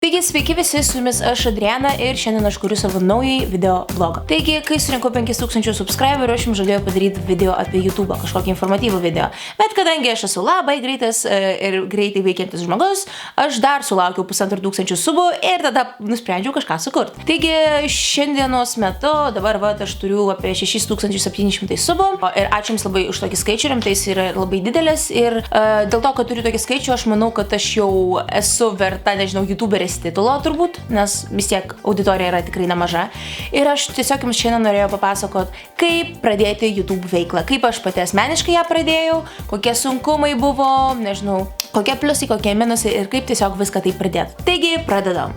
Taigi, sveiki visi, su jumis aš Adriana ir šiandien aš kuriu savo naują video blogą. Taigi, kai surinkau 5000 subscriberių, aš jums žadėjau padaryti video apie YouTube, kažkokį informatyvų video. Bet kadangi aš esu labai greitas ir greitai veikiantis žmogus, aš dar sulaukiau 1500 subų ir tada nusprendžiau kažką sukurti. Taigi, šiandienos metu dabar aš turiu apie 6700 subų ir ačiū jums labai už tokį skaičių, rimtai jis yra labai didelis ir dėl to, kad turiu tokį skaičių, aš manau, kad aš jau esu verta, nežinau, YouTuberis titulo turbūt, nes vis tiek auditorija yra tikrai nemaža. Ir aš tiesiog jums šiandien norėjau papasakot, kaip pradėti YouTube veiklą, kaip aš pati asmeniškai ją pradėjau, kokie sunkumai buvo, nežinau, kokie pliusai, kokie minusai ir kaip tiesiog viską taip pradėti. Taigi, pradedam.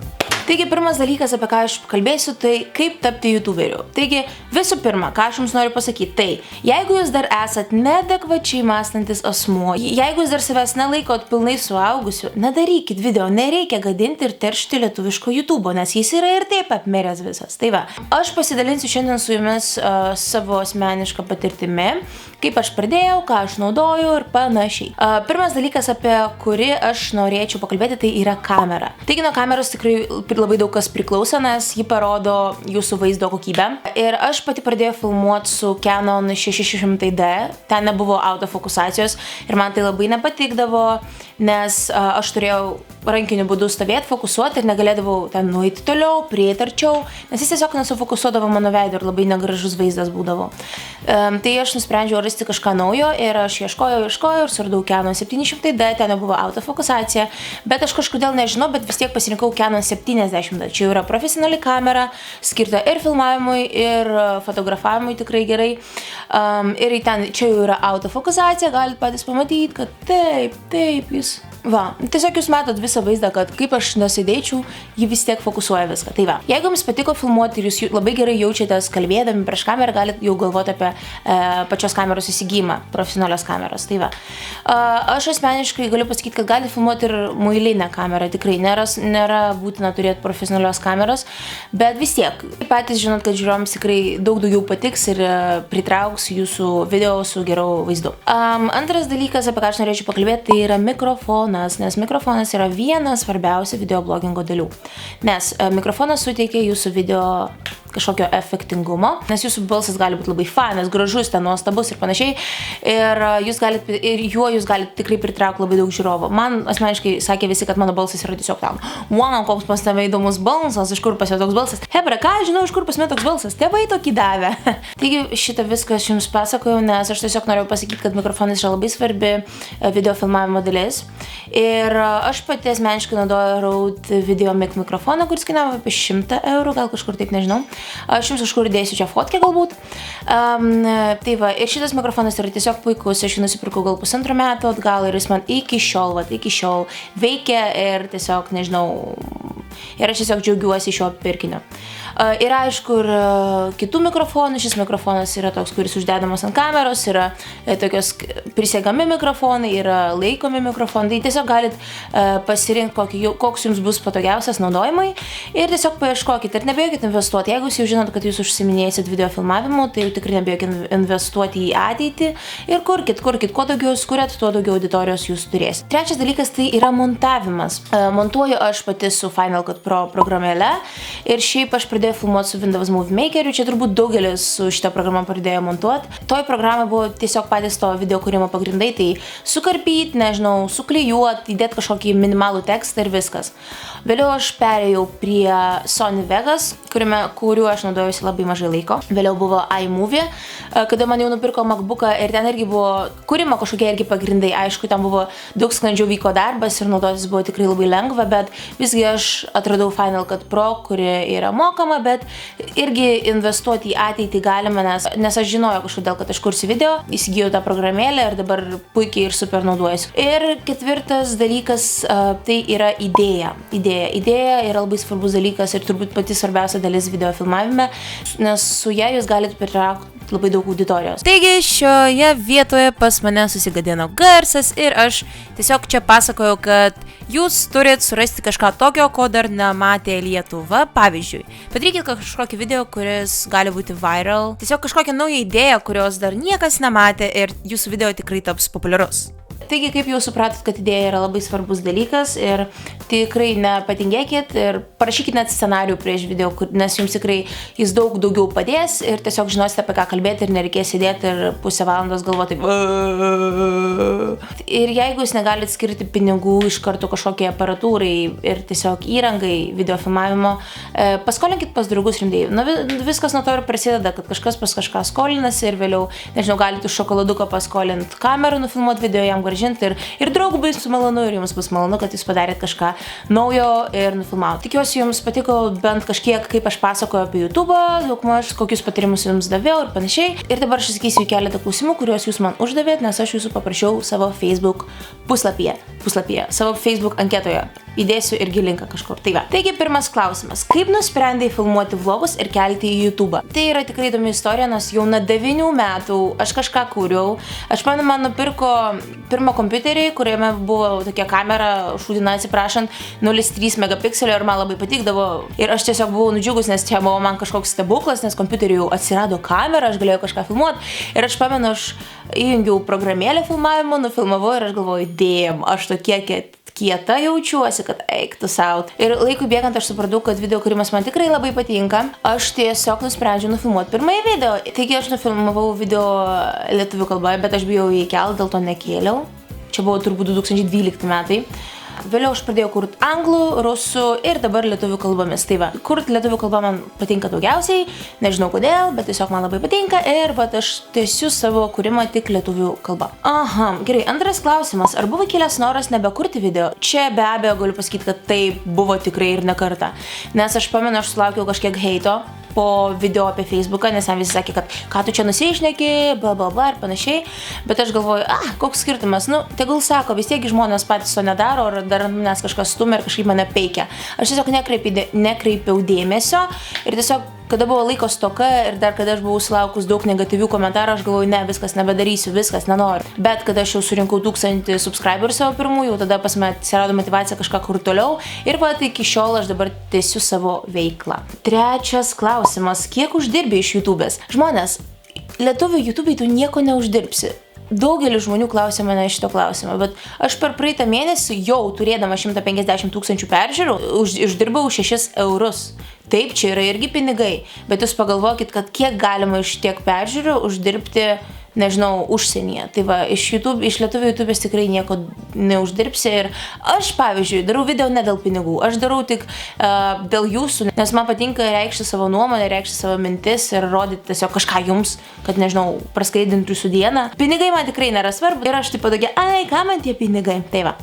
Taigi, pirmas dalykas, apie ką aš kalbėsiu, tai kaip tapti YouTuberiu. Taigi, visų pirma, ką aš jums noriu pasakyti, tai jeigu jūs dar esat neadekvačiai mąstantis asmuo, jeigu jūs dar savęs nelaikot pilnai suaugusiu, nedarykit video, nereikia gadinti ir teršti lietuviško YouTube'o, nes jis yra ir taip apmiręs visas. Tai va, aš pasidalinsiu šiandien su jumis savo asmenišką patirtimi, kaip aš pradėjau, ką aš naudoju ir panašiai. Pirmas dalykas, apie kurį aš norėčiau pakalbėti, tai yra kamera. Taigi, nuo kameros tikrai labai daug kas priklauso, nes ji parodo jūsų vaizdo kokybę. Ir aš pati pradėjau filmuoti su Canon 6600D, ten nebuvo autofokusacijos ir man tai labai nepatikdavo, nes aš turėjau rankiniu būdu stovėti, fokusuoti ir negalėdavau ten nueiti toliau, prieiti arčiau, nes jis tiesiog nesufokusuodavo mano veidą ir labai negražus vaizdas būdavo. Tai aš nusprendžiau rasti kažką naujo ir aš ieškojau ir suradau Canon 700D, ten nebuvo autofokusacija, bet aš kažkodėl nežinau, bet vis tiek pasirinkau Canon 70D. Čia yra profesionali kamera, skirta ir filmavimui, ir fotografavimui tikrai gerai. Ir ten čia jau yra autofokusacija, galite patys pamatyti, kad taip jūs... Va, tiesiog jūs matot visą vaizdą, kad kaip aš nesėdėčiau, ji vis tiek fokusuoja viską. Tai va, jeigu jums patiko filmuoti ir jūs labai gerai jaučiatės kalbėdami prieš kamerą, galite jau galvoti apie pačios kameros įsigijimą, profesionalios kameros. Tai va, aš asmeniškai galiu pasakyti, kad galite filmuoti ir muilinę kamerą, tikrai nėra būtina turėti profesionalios kameros, bet vis tiek, patys žinot, kad žiūrovams tikrai daug daugiau patiks ir pritrauks jūsų video su geru vaizdu. Antras dalykas, apie ką aš norėčiau pakalbėti, tai yra mikrofonas. Nes mikrofonas yra vienas svarbiausių videoblogingo dalių. Nes mikrofonas suteikia jūsų video kažkokio efektingumo, nes jūsų balsas gali būti labai fainas, gražus, ten nuostabus ir panašiai. Ir juo jūs galite tikrai pritraukti labai daug žiūrovų. Man asmeniškai sakė visi, kad mano balsas yra tiesiog tam. Wow, koks pas tave įdomus balsas, iš kur pas jo toks balsas. Hebra, ką žinau, iš kur pas mane toks balsas? Tėvai tokį davė. Taigi šitą viską aš jums pasakojau, nes aš tiesiog norėjau pasakyti, kad mikrofonas yra labai svarbi video filmavimo dalis. Ir aš pati asmeniškai naudoju Rode VideoMic mikrofoną, kuris kainavo apie 100 eurų, gal kažkur taip nežinau. Aš jums kažkur dėsiu čia fotkę galbūt. Tai va, ir šitas mikrofonas yra tiesiog puikus, aš jį nusipirkau gal 1,5 metų atgal ir jis man iki šiol veikia ir tiesiog, nežinau, ir aš tiesiog džiaugiuosi šio pirkinio. Yra aišku ir kitų mikrofonų, šis mikrofonas yra toks, kuris uždedamas ant kameros, yra tokios prisegami mikrofonai, yra laikomi mikrofonai, tai tiesiog galit pasirinkti, koks jums bus patogiausias naudojimai ir tiesiog paieškokit ir nebijokit investuoti. Jeigu jūs jau žinot, kad jūs užsiminėsit video filmavimu, tai jau tikrai nebijokit investuoti į ateitį ir kurkit, kuo daugiau jūs kuriat, tuo daugiau auditorijos jūs turėsit. Trečias dalykas tai yra montavimas. Montuoju aš pati su Final Cut Pro programėle ir šiaip aš pradėjau filmuoti su Windows Movie Makeriu, čia turbūt daugelis su šitą programą pradėjo montuoti. Toj programai buvo tiesiog patys to video kūrimo pagrindai, tai sukarpyti, nežinau, suklijuoti, įdėti kažkokį minimalų tekstą ir viskas. Vėliau aš perėjau prie Sony Vegas, kuriuo aš naudojusi labai mažai laiko. Vėliau buvo iMovie, kada man jau nupirko MacBooką ir ten irgi buvo kūrimo kažkokie irgi pagrindai. Aišku, ten buvo daug sklandžiau vyko darbas ir naudotis buvo tikrai labai lengva, bet visgi aš atradau Final Cut Pro, kuri yra mokama, bet irgi investuoti į ateitį galima, nes aš žinojau kažkodėl, kad aš kursiu video, įsigijau tą programėlę ir dabar puikiai ir super naudojuosi. Ir ketvirtas dalykas, tai yra idėja. Idėja yra labai svarbus dalykas ir turbūt pati svarbiausia dalis video filmavime, nes su ją jūs galite pritraukti labai daug auditorijos. Taigi šioje vietoje pas mane susigadino garsas ir aš tiesiog čia pasakojau, kad jūs turit surasti kažką tokio, ko dar nematė Lietuva. Pavyzdžiui, padarykit kažkokį video, kuris gali būti viral, tiesiog kažkokią naują idėją, kurios dar niekas nematė ir jūsų video tikrai taps populiarus. Taigi, kaip jau supratot, kad idėja yra labai svarbus dalykas ir tikrai nepatingėkit ir parašykit net scenarijų prieš video, nes jums tikrai jis daug daugiau padės ir tiesiog žinosite, apie ką kalbėti ir nereikės sėdėti ir pusę valandos galvoti. Ir jeigu jūs negalite skirti pinigų iš karto kažkokiai aparatūrai ir tiesiog įrangai video filmavimo, paskolinkit pas draugus rimtai. Nu, viskas nuo to ir prasideda, kad kažkas pas kažką skolinasi ir vėliau, nežinau, galite už šokoladuką paskolinti kamerą, nufilmuoti video, jam grąžinti ir draugų bus malonu ir jums bus malonu, kad jūs padarėt kažką naujo ir nufilmavo. Tikiuosi, jums patiko bent kažkiek, kaip aš pasakoju apie YouTube'ą, daugmaž kokius patarimus jums daviau ir panašiai. Ir dabar aš atsakysiu į keletą klausimų, kuriuos jūs man uždavėt, nes aš jūsų paprašiau savo Facebook puslapyje, savo Facebook anketoje. Įdėsiu irgi linką kažkur. Tai va. Taigi, pirmas klausimas. Kaip nusprendai filmuoti vlogus ir kelti į YouTube'ą? Tai yra tikrai įdomi istorija, nes jau nuo 9 metų aš kažką kūriau. Aš man nupirko pirmą kompiuterį, kuriame buvo tokia kamera, šūdina atsiprašant, 0,3 megapikselio ir man labai patikdavo. Ir aš tiesiog buvau nudžiugus, nes čia buvo man kažkoks stebuklas, nes kompiuteriu jau atsirado kamera, aš galėjau kažką filmuoti. Ir aš pamenu, aš įjungiau programėlę filmavimo, nufilmavau ir aš galvoju, damn, aš tokia kieta jaučiuosi, kad eik tu sau. Ir laikui bėgant aš supratau, kad video kūrimas man tikrai labai patinka. Aš tiesiog nusprendžiau nufilmuoti pirmąjį video. Taigi aš nufilmavau video lietuvių kalboje, bet aš bijau jį įkelti, dėl to nekėliau. Čia buvo turbūt 2012 metai. Vėliau aš pradėjau kurti anglų, rusų ir dabar lietuvių kalbomis. Tai va, kurti lietuvių kalbą man patinka daugiausiai, nežinau kodėl, bet tiesiog man labai patinka ir va, aš tęsiu savo kūrimą tik lietuvių kalba. Aha, gerai, antras klausimas. Ar buvo kilęs noras nebekurti video? Čia be abejo galiu pasakyti, kad tai buvo tikrai ir ne kartą. Nes aš pamenu, aš sulaukiau kažkiek heito po video apie Facebooką, nes man visi sakė, kad ką tu čia nusišneki, bla bla bla ir panašiai. Bet aš galvoju, koks skirtumas, nu, tegul sako, vis tiek žmonės patys to nedaro, ar dar nes kažkas stumia ir kažkaip mane peikia. Aš tiesiog nekreipiau dėmesio ir tiesiog, kada buvo laiko stoka ir dar kada aš buvau sulaukus daug negatyvių komentarų, aš galvoju, ne, viskas nebedarysiu, viskas nenoriu. Bet kada aš jau surinkau 1000 subscriberių savo pirmųjų, tada pas mane atsirado motyvacija kažką kur toliau ir va, iki šiol aš dabar tęsiu savo veiklą. Trečias klausimas. Kiek uždirbi iš YouTube'ės? Žmonės, lietuvių YouTube'ai tu nieko neuždirbsi. Daugelis žmonių klausė mane šito klausimo, bet aš per praeitą mėnesį jau turėdama 150 000 peržiūrų uždirbau 6 eurus. Taip, čia yra irgi pinigai, bet jūs pagalvokit, kad kiek galima iš tiek peržiūrų uždirbti, nežinau, užsienyje. Tai va, iš lietuvių YouTube'ės tikrai nieko neuždirbsi ir aš, pavyzdžiui, darau video ne dėl pinigų, aš darau tik dėl jūsų, nes man patinka reikšti savo nuomonę, reikšti savo mintis ir rodyti tiesiog kažką jums, kad, nežinau, praskaidintų jūsų dieną. Pinigai man tikrai nėra svarbu ir aš taip patogia, ką man tie pinigai? Tai va.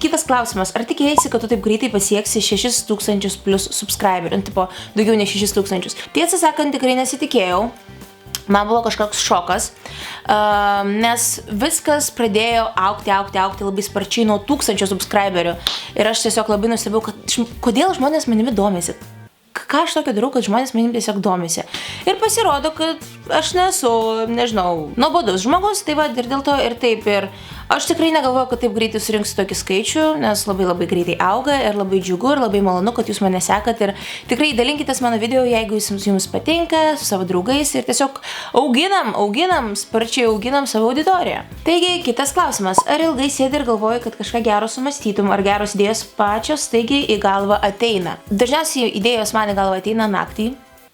Kitas klausimas, ar tikėjai, kad tu taip greitai pasieksi 6000 plus subscriberių, tipo daugiau nei 6000? Tiesą sakant, tikrai nesitikėjau. Man buvo kažkoks šokas, nes viskas pradėjo augti labai sparčiai nuo 1000 subscriberių. Ir aš tiesiog labai nustebėjau, kad kodėl žmonės manimi domisi. Ką aš tokio darau, kad žmonės manim tiesiog domisi. Ir pasirodo, kad aš nesu, nežinau, nuobodus žmogus, tai va, ir dėl to ir taip. Ir aš tikrai negalvoju, kad taip greitai surinksiu tokį skaičių, nes labai greitai auga ir labai džiugu ir labai malonu, kad jūs mane sekat. Ir tikrai dalinkitės mano video, jeigu jums patinka, su savo draugais ir tiesiog sparčiai auginam savo auditoriją. Taigi, kitas klausimas. Ar ilgai sėdi ir galvoji, kad kažką gero sumąstytum, ar geros idėjos pačios taigi į galvą ateina? Dažniausiai idėjos man į galvą ateina naktį.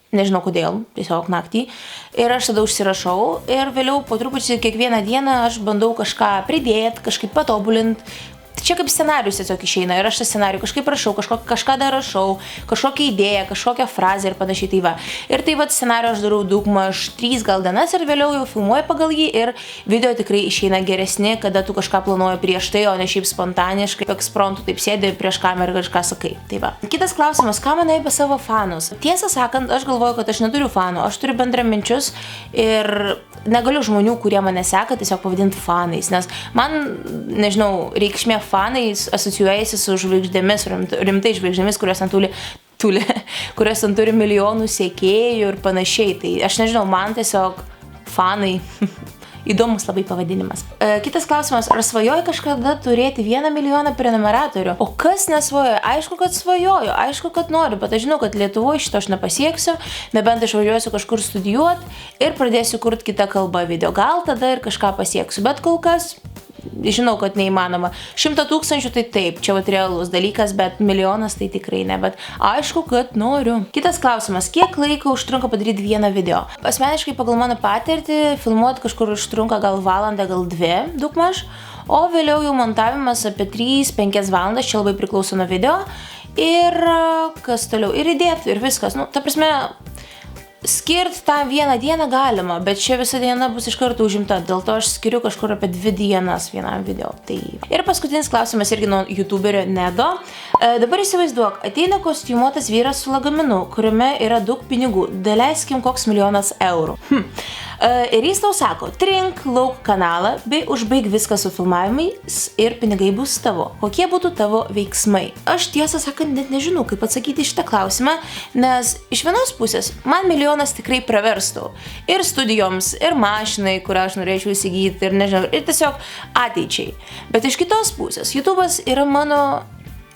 Nežinau kodėl, tiesiog naktį. Ir aš tada užsirašau ir vėliau po truputį kiekvieną dieną aš bandau kažką pridėti, kažkaip patobulinti. Čia kaip scenarius tiesiog išeina ir aš tą scenarijų kažkaip rašau, kažką dar rašau, kažkokią idėją, kažkokią frazę ir panašiai tai va. Ir tai va scenarijų aš darau daugmaž 3 gal dienas ir vėliau jau filmuoju pagal jį ir video tikrai išeina geresni, kada tu kažką planuoji prieš tai, o ne šiaip spontaniškai, ekspromtu taip sėdi prieš kamerą ir kažką sakai. Tai va. Kitas klausimas, ką manai apie savo fanus? Tiesą sakant, aš galvoju, kad aš neturiu fanų, aš turiu bendraminčius ir negaliu žmonių, kurie mane seka, tiesiog pavadinti fanais, nes man, nežinau, reikšmė fanai asocijuojasi su žvaigždėmis, rimtai žvaigždėmis, kurios ten turi milijonų sekėjų ir panašiai. Tai aš nežinau, man tiesiog fanai įdomus labai pavadinimas. Kitas klausimas, ar svajoji kažkada turėti 1 milijoną prenumeratorių? O kas nesvajoja? Aišku, kad svajoju, aišku, kad noriu, bet aš žinau, kad Lietuvoje šito aš nepasieksiu, nebent išvažiuosiu kažkur studijuoti ir pradėsiu kurti kitą kalbą video. Gal tada ir kažką pasieksiu, bet kol kas žinau, kad neįmanoma. 100 000 tai taip, čia vat realus dalykas, bet milijonas tai tikrai ne, bet aišku, kad noriu. Kitas klausimas, kiek laiko užtrunka padaryti vieną video? Asmeniškai pagal mano patirtį, filmuoti kažkur užtrunka gal valandą, gal 2 daugmaž, o vėliau jau montavimas apie 3-5 valandas, čia labai priklauso nuo video. Ir kas toliau, ir įdėti, ir viskas. Nu, ta prasme, skirt tą vieną dieną galima, bet čia visa diena bus iš karto užimta, dėl to aš skiriu kažkur apie 2 dienas vienam video. Tai... Ir paskutinis klausimas irgi nuo youtuberio Nedo. Dabar įsivaizduok, ateina kostiumuotas vyras su lagaminu, kuriame yra daug pinigų, daleiskim koks 1 milijonas eurų. Ir jis tau sako, trink lauk kanalą, bei užbaig viską su filmavimais ir pinigai bus tavo. Kokie būtų tavo veiksmai? Aš tiesą sakant net nežinau, kaip atsakyti šitą klausimą, nes iš vienos pusės man milijonas tikrai praverstų. Ir studijoms, ir mašinai, kurią aš norėčiau įsigyti, ir nežinau, ir tiesiog ateičiai. Bet iš kitos pusės, YouTube'as yra mano,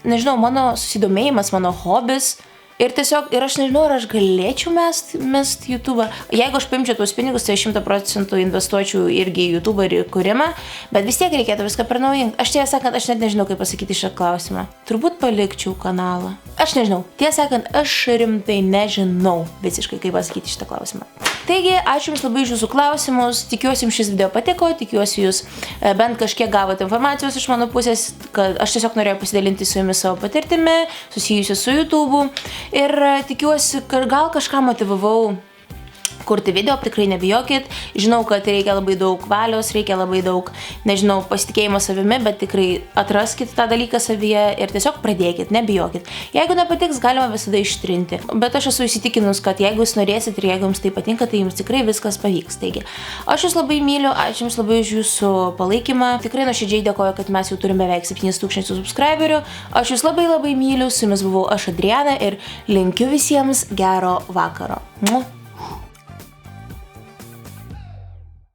nežinau, mano susidomėjimas, mano hobis. Ir tiesiog, ir aš nežinau, ar aš galėčiau mest YouTube'ą. Jeigu aš paimčiau tuos pinigus, tai 100% investuočiau irgi į YouTube'ą ir į kūrimą, bet vis tiek reikėtų viską pernaujinti. Aš tiesą sakant, aš net nežinau, kaip pasakyti šią klausimą. Turbūt palikčiau kanalą. Aš nežinau. Tiesą sakant, aš rimtai nežinau visiškai, kaip pasakyti šitą klausimą. Taigi, ačiū Jums labai iš Jūsų klausimus. Tikiuosi Jums šis video patiko, tikiuosi Jūs bent kažkiek gavote informacijos iš mano pusės, kad aš tiesiog norėjau pasidalinti su Jumis savo patirtimi, susijusiu su YouTube'u. Ir tikiuosi, kad gal kažką motyvavau kurti video, tikrai nebijokit. Žinau, kad reikia labai daug valios, reikia labai daug, nežinau, pasitikėjimo savimi, bet tikrai atraskit tą dalyką savyje ir tiesiog pradėkit, nebijokit. Jeigu nepatiks, galima visada ištrinti. Bet aš esu įsitikinus, kad jeigu Jūs norėsit ir jeigu Jums tai patinka, tai Jums tikrai viskas pavyks. Taigi, aš Jūs labai myliu, ačiū Jums labai už Jūsų palaikymą. Tikrai nuoširdžiai dėkoju, kad mes jau turime beveik 7000 subscriberių. Aš Jūs labai myliu, su Jumis buvau aš Adriana ir linkiu visiems gero vakaro.